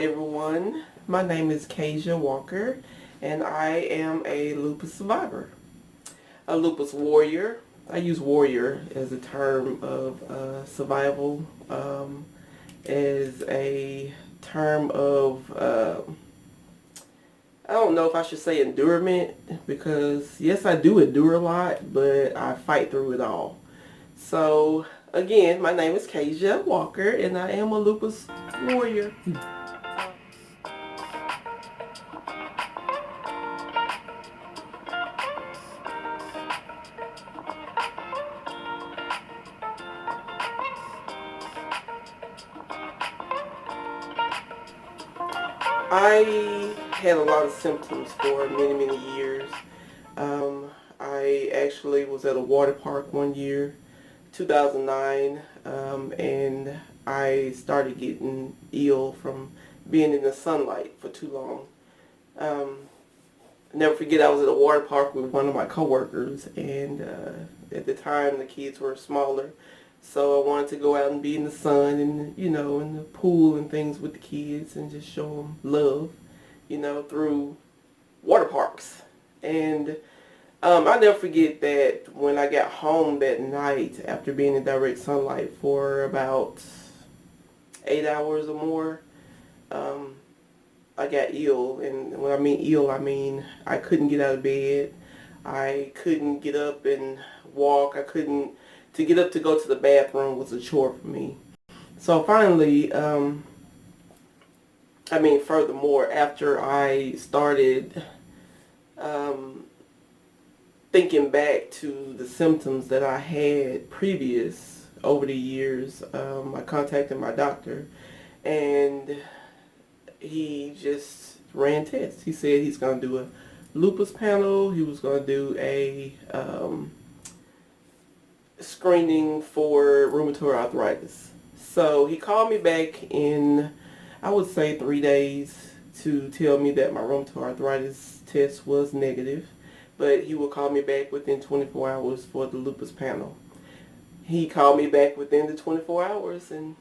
everyone, my name is Kasia Walker and I am a lupus survivor, a lupus warrior. I use warrior as a term of survival, as a term of, I don't know if I should say endurement, because yes, I do endure a lot, but I fight through it all. So again, my name is Kasia Walker and I am a lupus warrior. I had a lot of symptoms for many years. I actually was at a water park one year, 2009, and I started getting ill from being in the sunlight for too long. Never forget, I was at a water park with one of my coworkers, and at the time the kids were smaller, so I wanted to go out and be in the sun and, in the pool and things with the kids and just show them love, through water parks. And I'll never forget that when I got home that night after being in direct sunlight for about 8 hours or more, I got ill. And when I mean ill, I mean I couldn't get out of bed. I couldn't get up and walk. To get up to go to the bathroom was a chore for me. So finally, furthermore, after I started thinking back to the symptoms that I had previous over the years, I contacted my doctor, and he just ran tests. He said he's going to do a lupus panel. He was going to do a screening for rheumatoid arthritis. So he called me back in, I would say, 3 days to tell me that my rheumatoid arthritis test was negative, but he would call me back within 24 hours for the lupus panel. He called me back within the 24 hours and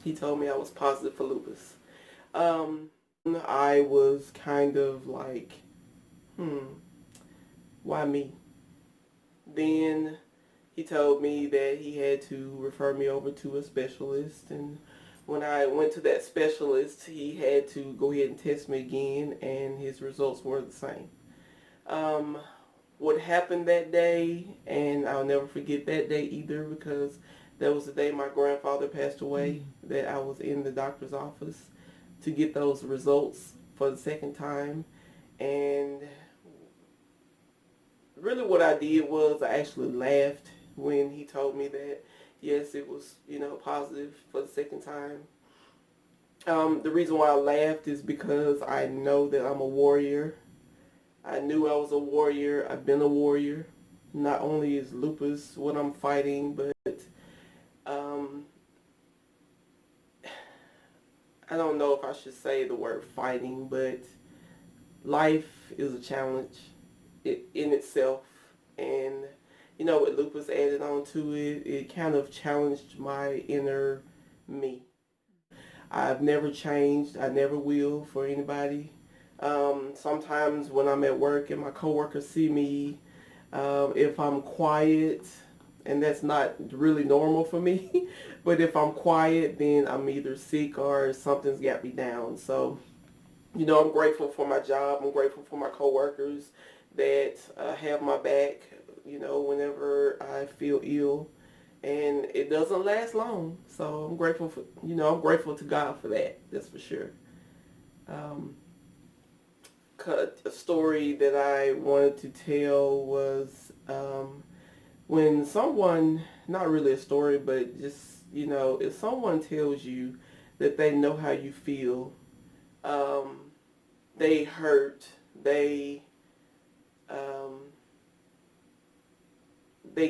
he told me I was positive for lupus. I was kind of like, why me? Then he told me that he had to refer me over to a specialist, and when I went to that specialist, he had to go ahead and test me again, and his results were the same. What happened that day, and I'll never forget that day either, because that was the day my grandfather passed away, that I was in the doctor's office to get those results for the second time. And really what I did was I actually laughed when he told me that, yes, it was, positive for the second time. The reason why I laughed is because I know that I'm a warrior. I knew I was a warrior. I've been a warrior. Not only is lupus what I'm fighting, but I don't know if I should say the word fighting, but life is a challenge in itself. And, with lupus added on to it, it kind of challenged my inner me. I've never changed. I never will for anybody. Sometimes when I'm at work and my coworkers see me, if I'm quiet, and that's not really normal for me, but if I'm quiet, then I'm either sick or something's got me down. So, I'm grateful for my job. I'm grateful for my coworkers that have my back, whenever I feel ill. And it doesn't last long. So I'm grateful for, I'm grateful to God for that. That's for sure. A story that I wanted to tell was when someone, not really a story, but just, if someone tells you that they know how you feel, they hurt, they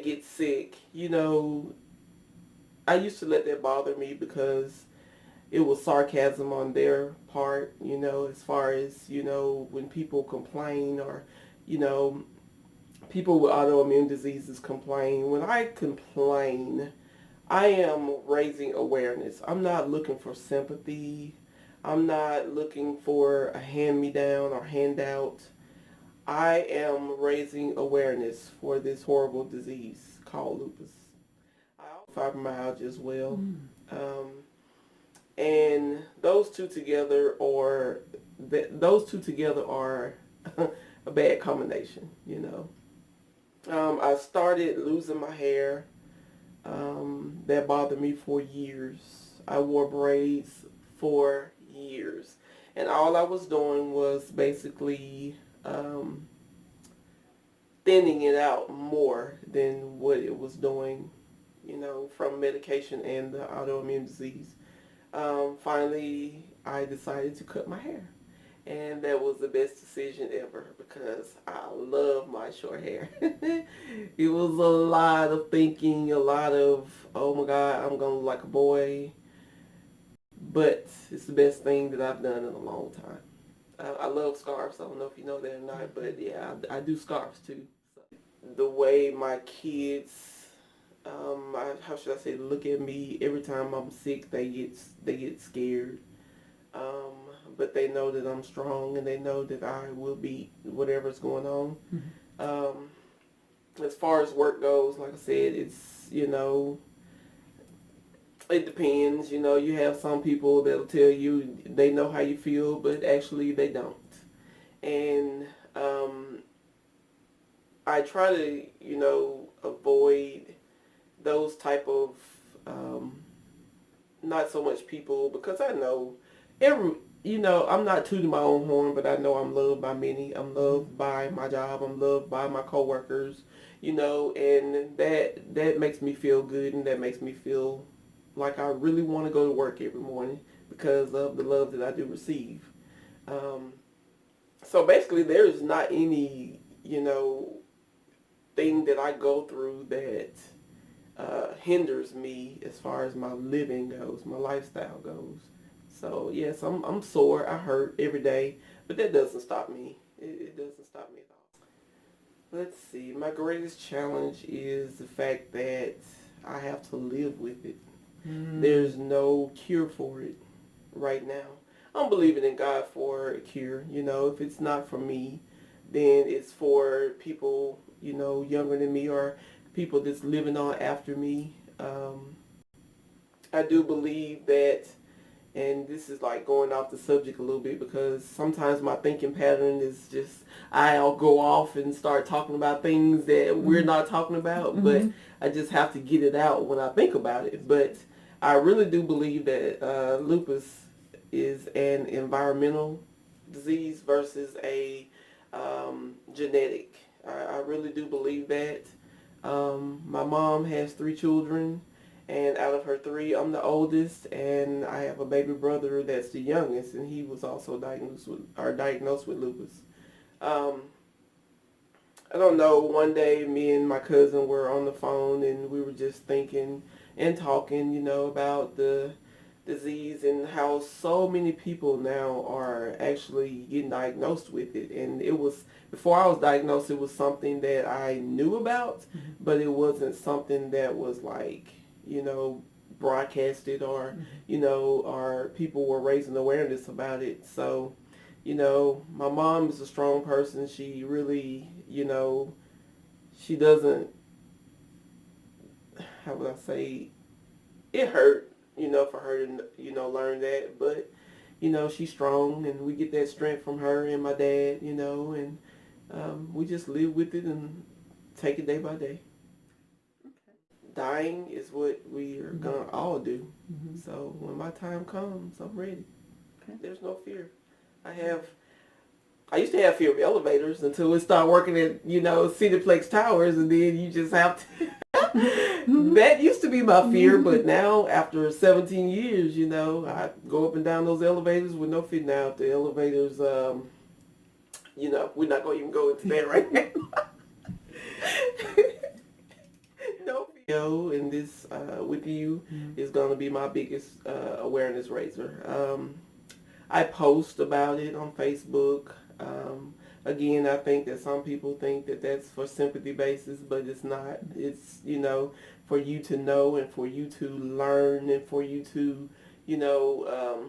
get sick, I used to let that bother me because it was sarcasm on their part, as far as, when people complain or, people with autoimmune diseases complain. When I complain, I am raising awareness. I'm not looking for sympathy. I'm not looking for a hand-me-down or handout. I am raising awareness for this horrible disease called lupus. I also fibromyalgia as well. Um, and those two together are a bad combination, you know. I started losing my hair. That bothered me for years. I wore braids for years. And all I was doing was basically thinning it out more than what it was doing, you know, from medication and the autoimmune disease. Finally, I decided to cut my hair. And that was the best decision ever because I love my short hair. It was a lot of thinking, a lot of, oh my God, I'm going to look like a boy. But it's the best thing that I've done in a long time. I love scarves. I don't know if you know that or not, but yeah, I do scarves too. So, the way my kids, how should I say, look at me every time I'm sick, they get scared. But they know that I'm strong and they know that I will beat whatever's going on. As far as work goes, like I said, it's, you know, it depends. You know, you have some people that'll tell you they know how you feel, but actually they don't. And I try to, you know, avoid those type of not so much people because I know you know, I'm not tooting my own horn, but I know I'm loved by many. I'm loved by my job. I'm loved by my coworkers, you know, and that makes me feel good and that makes me feel like I really want to go to work every morning because of the love that I do receive. So basically there's not any, you know, thing that I go through that hinders me as far as my living goes, my lifestyle goes. So yes, I'm sore. I hurt every day, but that doesn't stop me. It doesn't stop me at all. Let's see. My greatest challenge is the fact that I have to live with it. There's no cure for it right now. I'm believing in God for a cure. You know, if it's not for me, then it's for people, you know, younger than me or people that's living on after me. I do believe that, and this is like going off the subject a little bit because sometimes my thinking pattern is just I'll go off and start talking about things that we're not talking about, but I just have to get it out when I think about it. But I really do believe that lupus is an environmental disease versus a genetic. I really do believe that. My mom has 3 children. And out of her 3, I'm the oldest, and I have a baby brother that's the youngest, and he was also diagnosed with lupus. I don't know, one day me and my cousin were on the phone, and we were just thinking and talking, you know, about the disease and how so many people now are actually getting diagnosed with it. And it was, before I was diagnosed, it was something that I knew about, but it wasn't something that was like, you know, broadcasted or, you know, or people were raising awareness about it. So, you know, my mom is a strong person. She really, you know, she doesn't, how would I say, it hurt, you know, for her to, you know, learn that. But, you know, she's strong and we get that strength from her and my dad, you know, and we just live with it and take it day by day. Dying is what we are gonna all do. So when my time comes, I'm ready. There's no fear. I used to have fear of elevators until we started working at, you know, Cineplex Towers, and then you just have to. That used to be my fear, but now after 17 years, you know, I go up and down those elevators with no fear. Now if the elevators, you know, we're not gonna even go into that right now. No. And this with you is going to be my biggest awareness raiser. I post about it on Facebook. Again, I think that some people think that that's for sympathy basis, but it's not. It's, you know, for you to know and for you to learn and for you to, you know,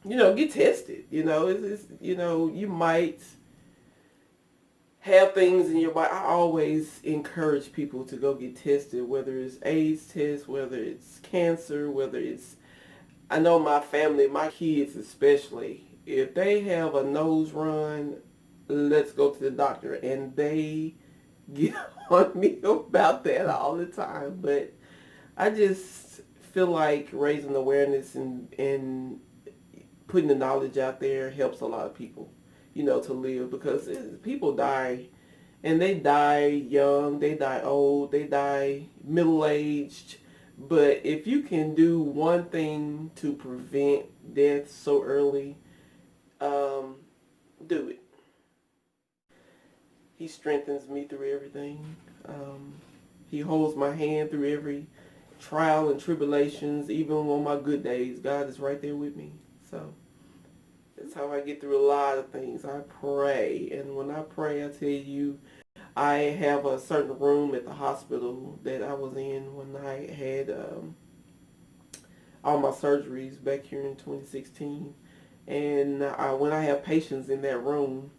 get tested. You might have things in your body. I always encourage people to go get tested, whether it's AIDS test, whether it's cancer, whether it's, I know my family, my kids especially, if they have a nose run, let's go to the doctor. And they get on me about that all the time. But I just feel like raising awareness and putting the knowledge out there helps a lot of people, to live, because people die, and they die young, they die old, they die middle-aged. But if you can do one thing to prevent death so early, do it. He strengthens me through everything. He holds my hand through every trial and tribulations. Even on my good days, God is right there with me. So that's how I get through a lot of things. I pray. And when I pray, I tell you, I have a certain room at the hospital that I was in when I had all my surgeries back here in 2016. And when I have patients in that room,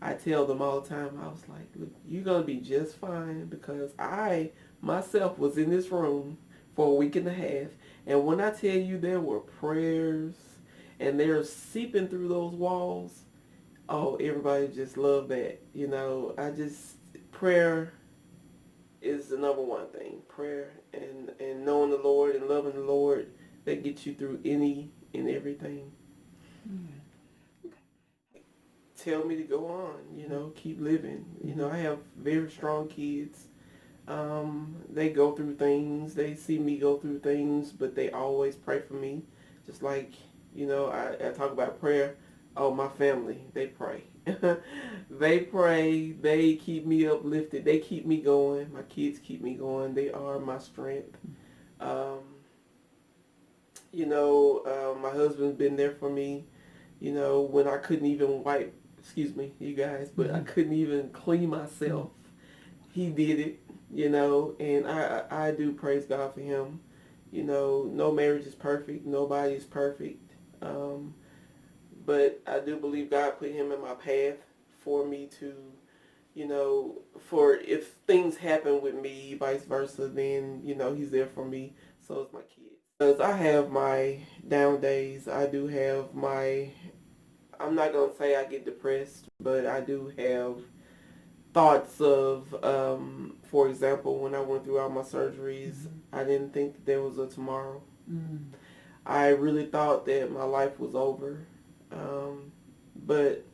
I tell them all the time, I was like, look, you're going to be just fine, because I myself was in this room for a week and a half. And when I tell you there were prayers and they're seeping through those walls, oh, everybody just loved that. Prayer is the number one thing. Prayer and knowing the Lord and loving the Lord, that gets you through any and everything. Tell me to go on, keep living. I have very strong kids. They go through things. They see me go through things, but they always pray for me. Just like, I talk about prayer. Oh, my family, they pray. They pray. They keep me uplifted. They keep me going. My kids keep me going. They are my strength. My husband's been there for me, when I couldn't even wipe, excuse me, you guys, but I couldn't even clean myself. He did it, and I do praise God for him. No marriage is perfect. Nobody is perfect. But I do believe God put him in my path for me to, for if things happen with me, vice versa, then, he's there for me. So is my kids. Because I have my down days. I do have I'm not going to say I get depressed, but I do have thoughts of, for example, when I went through all my surgeries, I didn't think there was a tomorrow. I really thought that my life was over. But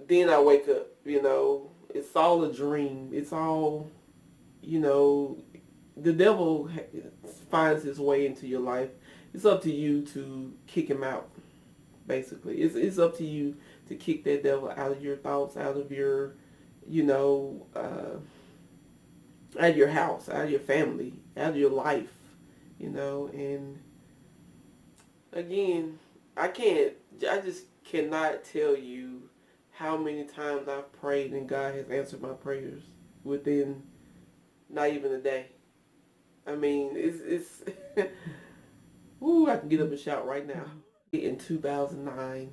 then I wake up, it's all a dream. It's all, the devil finds his way into your life. It's up to you to kick him out, basically. It's up to you to kick that devil out of your thoughts, out of your, out of your house, out of your family, out of your life, and again, I just cannot tell you how many times I've prayed and God has answered my prayers within not even a day. I mean, it's ooh, I can get up and shout right now. In 2009,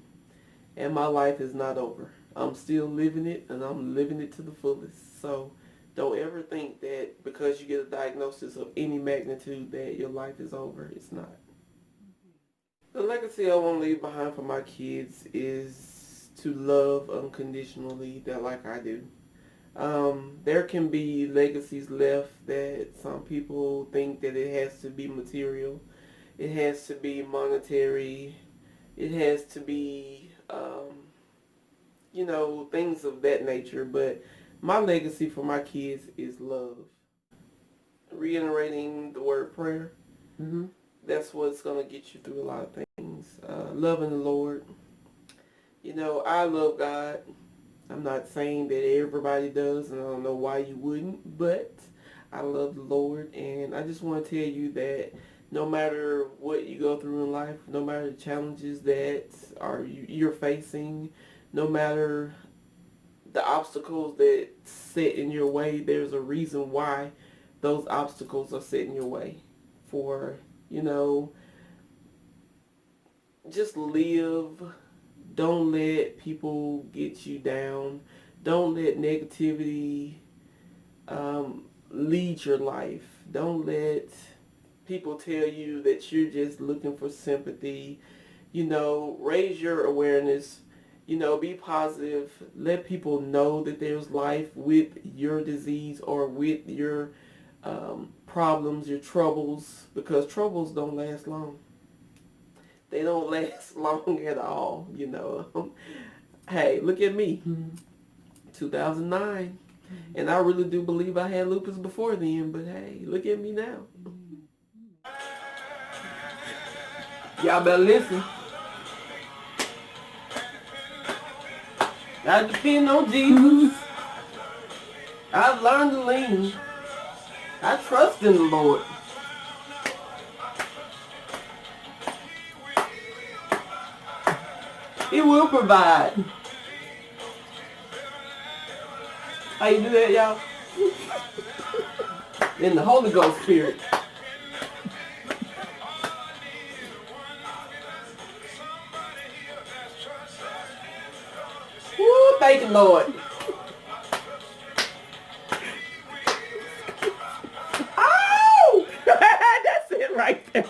and my life is not over. I'm still living it, and I'm living it to the fullest. So don't ever think that because you get a diagnosis of any magnitude that your life is over. It's not. The legacy I want to leave behind for my kids is to love unconditionally, that like I do. There can be legacies left that some people think that it has to be material. It has to be monetary. It has to be, things of that nature. But my legacy for my kids is love. Reiterating the word prayer. That's what's going to get you through a lot of things. Loving the Lord. I love God. I'm not saying that everybody does, and I don't know why you wouldn't, but I love the Lord, and I just want to tell you that no matter what you go through in life, no matter the challenges that you're facing, no matter the obstacles that set in your way, there's a reason why those obstacles are set in your way. For, just live. Don't let people get you down. Don't let negativity lead your life. Don't let people tell you that you're just looking for sympathy. Raise your awareness. Be positive. Let people know that there's life with your disease or with your problems, your troubles, because troubles don't last long. They don't last long at all, Hey, look at me. 2009. And I really do believe I had lupus before then, but hey, look at me now. Y'all better listen. I depend on Jesus. I've learned to lean. I trust in the Lord. He will provide. How you do that, y'all? In the Holy Ghost Spirit. Woo, thank you, Lord. Oh! That's it right there.